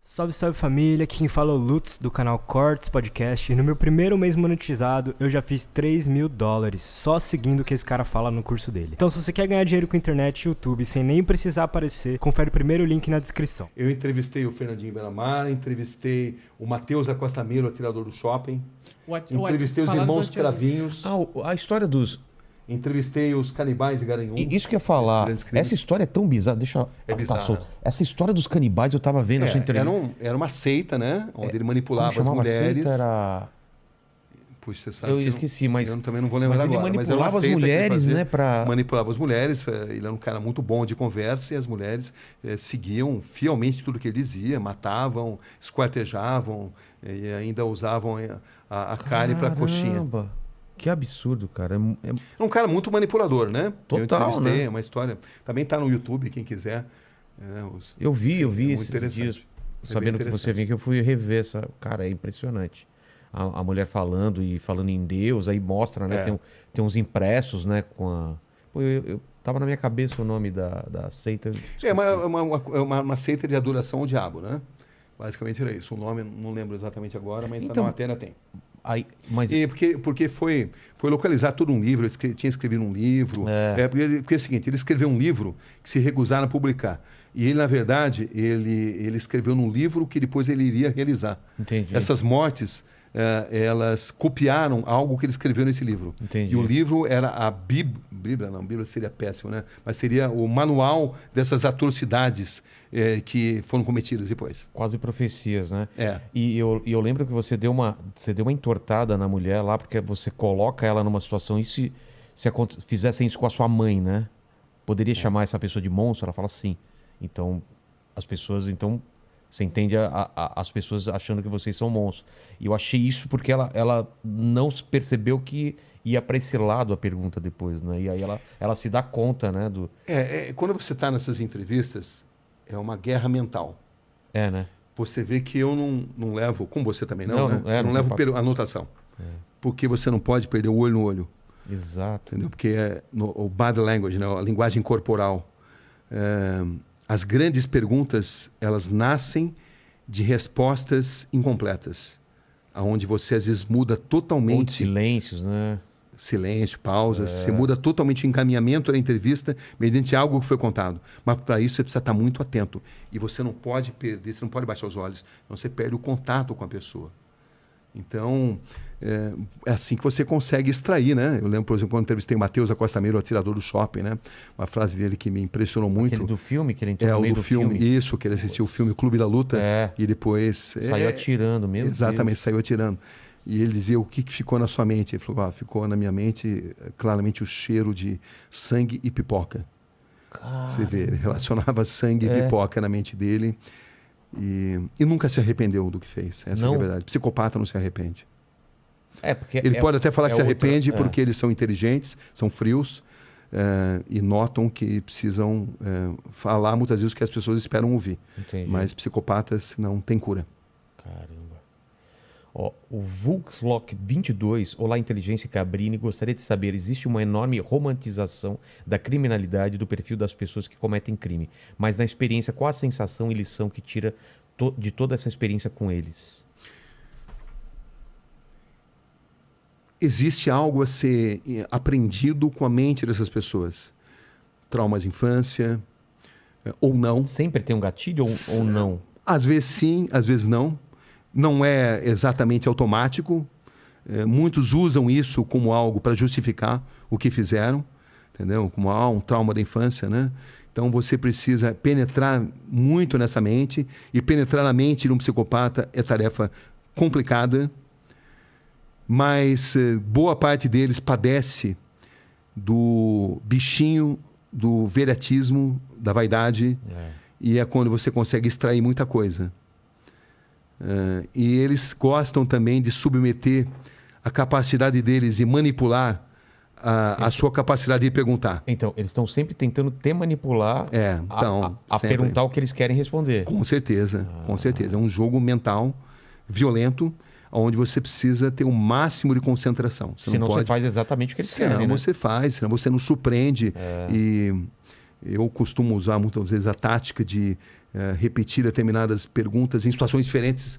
Salve, salve família, aqui quem fala é o Lutz do canal Cortes Podcast e no meu primeiro mês monetizado eu já fiz $3.000 só seguindo o que esse cara fala no curso dele. Então se você quer ganhar dinheiro com internet e YouTube sem nem precisar aparecer, confere o primeiro link na descrição. Eu entrevistei o Fernandinho Benamar, entrevistei o Matheus Acosta Melo, atirador do shopping, entrevistei os irmãos Cravinhos, A história dos... entrevistei os canibais de Garanhuns. Isso que eu ia falar. Essa história é tão bizarra. Deixa eu... É bizarra. Essa história dos canibais eu tava vendo a sua entrevista. Era uma seita, né? Onde ele manipulava Como as chamava a mulheres. seita? Era... Puxa, você sabe Eu que esqueci, mas... Eu também não vou lembrar mas ele agora. manipulava mas era uma as seita que ele mulheres, fazia, né? Pra... Manipulava as mulheres. Ele era um cara muito bom de conversa e as mulheres seguiam fielmente tudo que ele dizia, matavam, esquartejavam e ainda usavam a carne para coxinha. Que absurdo, cara. É um cara muito manipulador, né? Total, eu entrevistei, né? É uma história... Também está no YouTube, quem quiser. Eu vi muito esses dias, É sabendo que você vinha, que eu fui rever essa... Cara, é impressionante. A mulher falando e falando em Deus, aí mostra, né? Tem uns impressos, né? Com a... Pô, eu tava na minha cabeça o nome da seita. É uma seita de adoração ao diabo, né? Basicamente era isso. O nome não lembro exatamente agora, mas Então, na matéria tem. Aí, mas... Porque foi localizar todo um livro, ele tinha escrevido um livro. Porque é o seguinte, ele escreveu um livro que se recusaram a publicar. E ele, na verdade, ele escreveu num livro que depois ele iria realizar. Entendi. Essas mortes, elas copiaram algo que ele escreveu nesse livro. Entendi. E o livro era a Bíblia, não, Bíblia seria péssimo, né? Mas seria o manual dessas atrocidades que foram cometidas depois. Quase profecias, né? É. E eu lembro que você deu uma entortada na mulher lá, porque você coloca ela numa situação, e se fizessem isso com a sua mãe, né? Poderia chamar essa pessoa de monstro? Ela fala sim. Então, você entende as pessoas achando que vocês são monstros. E eu achei isso porque ela não percebeu que ia para esse lado a pergunta depois, né? E aí ela se dá conta, né? Quando você está nessas entrevistas, é uma guerra mental. Né? Você vê que eu não levo, como você também não, né? Eu não levo anotação. Porque você não pode perder o olho no olho. Exato. Entendeu? Porque o body language, né? A linguagem corporal. As grandes perguntas, elas nascem de respostas incompletas. Onde você, às vezes, muda totalmente... Ou de silêncios, né? Silêncio, pausas. Você muda totalmente o encaminhamento da entrevista mediante algo que foi contado. Mas para isso você precisa estar muito atento. E você não pode perder, você não pode baixar os olhos. Senão você perde o contato com a pessoa. Então, é assim que você consegue extrair, né? Eu lembro, por exemplo, quando entrevistei o Matheus Acosta Melo, o atirador do shopping, né? Uma frase dele que me impressionou muito. Aquele do filme, que ele entrou no meio do filme. Isso, que ele assistiu o filme Clube da Luta. E depois... Saiu atirando mesmo. Exatamente, saiu atirando. E ele dizia, o que ficou na sua mente? Ele falou, ficou na minha mente claramente o cheiro de sangue e pipoca. Caramba. Você vê, ele relacionava sangue e pipoca na mente dele e nunca se arrependeu do que fez. Essa é a verdade. Psicopata não se arrepende. Porque ele pode até falar que se arrepende porque eles são inteligentes, são frios e notam que precisam falar muitas vezes o que as pessoas esperam ouvir. Entendi. Mas psicopatas não têm cura. Caramba. O Vulkslock 22, Olá Inteligência Cabrini, gostaria de saber, existe uma enorme romantização da criminalidade do perfil das pessoas que cometem crime, mas na experiência, qual a sensação e lição que tira de toda essa experiência com eles? Existe algo a ser aprendido com a mente dessas pessoas. Traumas de infância, ou não. Sempre tem um gatilho ou não? Às vezes sim, às vezes não. Não é exatamente automático. Muitos usam isso como algo para justificar o que fizeram, entendeu? Como um trauma da infância, né? Então você precisa penetrar muito nessa mente, e penetrar na mente de um psicopata é tarefa complicada, mas boa parte deles padece do bichinho, do veratismo, da vaidade, e é quando você consegue extrair muita coisa. E eles gostam também de submeter a capacidade deles de manipular a sua capacidade de perguntar. Então, eles estão sempre tentando te manipular a perguntar o que eles querem responder. Com certeza, com certeza. É um jogo mental violento, onde você precisa ter o máximo de concentração. Senão você faz exatamente o que eles querem, né? Senão você faz, senão você não surpreende. E eu costumo usar muitas vezes a tática de repetir determinadas perguntas em situações diferentes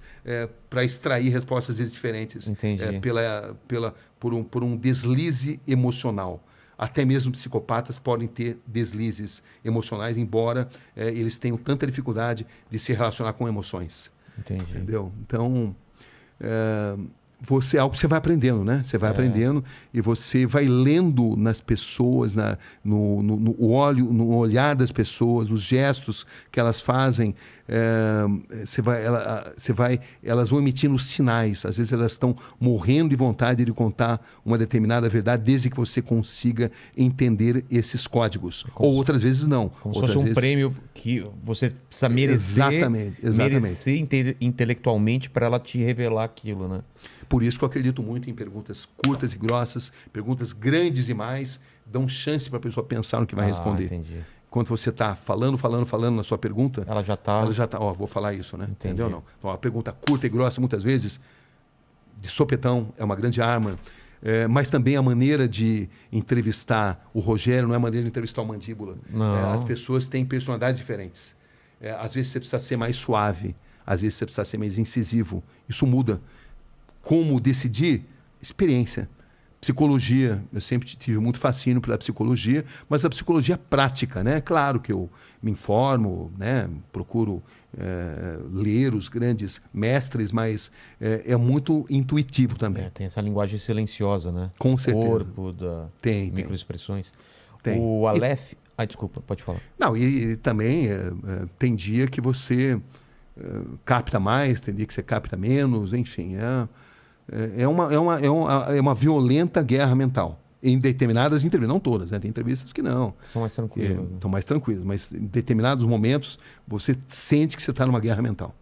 para extrair respostas às vezes diferentes. Entendi. Por um deslize emocional. Até mesmo psicopatas podem ter deslizes emocionais, embora eles tenham tanta dificuldade de se relacionar com emoções. Entendi. Entendeu? Então, é algo que você vai aprendendo, né? Você vai aprendendo e você vai lendo nas pessoas, no olhar das pessoas, os gestos que elas fazem. Elas vão emitindo os sinais. Às vezes elas estão morrendo de vontade de contar uma determinada verdade, desde que você consiga entender esses códigos. Ou outras vezes não. Como se outras fosse um vezes... prêmio que você precisa merecer, merecer intelectualmente para ela te revelar aquilo, né? Por isso que eu acredito muito em perguntas curtas e grossas, perguntas grandes demais, dão chance para a pessoa pensar no que vai responder. Entendi. Quando você está falando na sua pergunta, ela já está, vou falar isso, né? Entendi. Entendeu? Não. Então, a pergunta curta e grossa, muitas vezes, de sopetão, é uma grande arma. Mas também a maneira de entrevistar o Rogério não é a maneira de entrevistar o Mandíbula. As pessoas têm personalidades diferentes. Às vezes você precisa ser mais suave, às vezes você precisa ser mais incisivo. Isso muda. Como decidir? Experiência. Psicologia, eu sempre tive muito fascínio pela psicologia, mas a psicologia prática, né? Claro que eu me informo, né? Procuro ler os grandes mestres, mas é muito intuitivo também. Tem essa linguagem silenciosa, né? Com certeza. Corpo, tem microexpressões. Tem. O Aleph... desculpa, pode falar. Não, e também tem dia que você capta mais, tem dia que você capta menos, enfim, é uma violenta guerra mental. Em determinadas entrevistas, não todas, né? Tem entrevistas que não. São mais tranquilas. São mais tranquilas, mas em determinados momentos você sente que você está numa guerra mental.